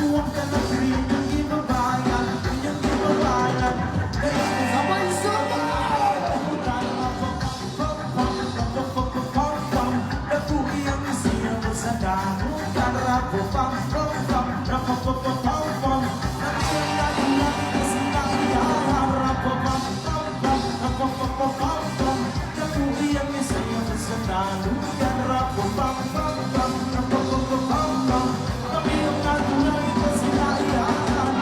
Huwag ka na rin yung ibabayan, yung ibabayan. Sabay-sabay! Napugi ang isiyo mo sa damo. Karapopang, pom-pom, rapopopopom-pom. Nandiyan natin natin kasi naiyahan. Rapopang, pom-pom, rapopopopom-pom. Napugi ang isiyo mo sa damo. Karapopang, pom-pom, rapopopopom-pom. Kami yung natuloy kasi naiyahan.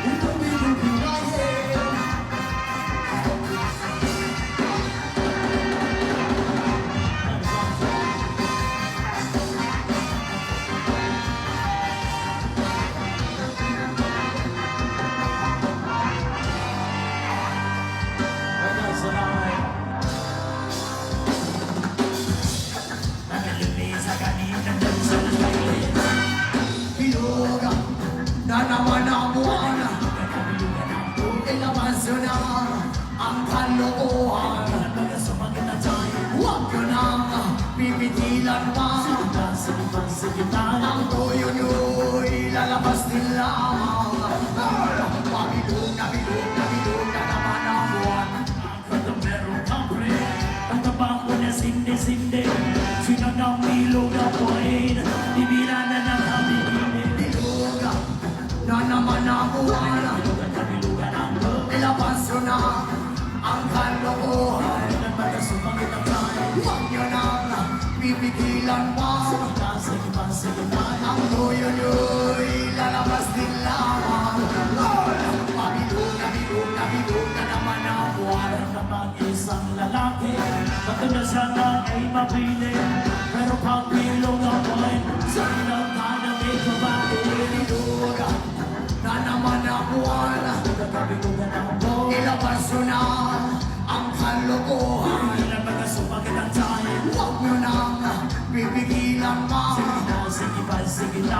Ito binubinayin. Bilog na naman ang buwan. Ilabas yun na ang kalokohan. Huwag yun ang pipitilan pa. Ang tuyo nyo'y lalabas din lamang. Pabilog na bilog na bilog na naman ang buwan. Sinde, sinanang ilog na buhayin, ibira na ng hamigin. Bilog na naman ang buwan. Kabilugan ang loob, Ilabas yun na ang kalokohan. sumangit ang tayo. Huwag nyo nang pipigilan pa. Sige na, Ang tuyo nyo'y lalabas din lamang. Pabilog na bilog na bilog na naman ang buwan. na mag-isang lalaki, matulas siya na ay mapili. Pero pag bilog ang buhayin, sa ilang tanang may babae. Bilog na naman ang buwan. Kabilugan ang loob, Ilabas yun na ang kalokohan. ilan baga sumangit ang tayo. Huwag nyo nang pipigilan pa. Sige na, sige na,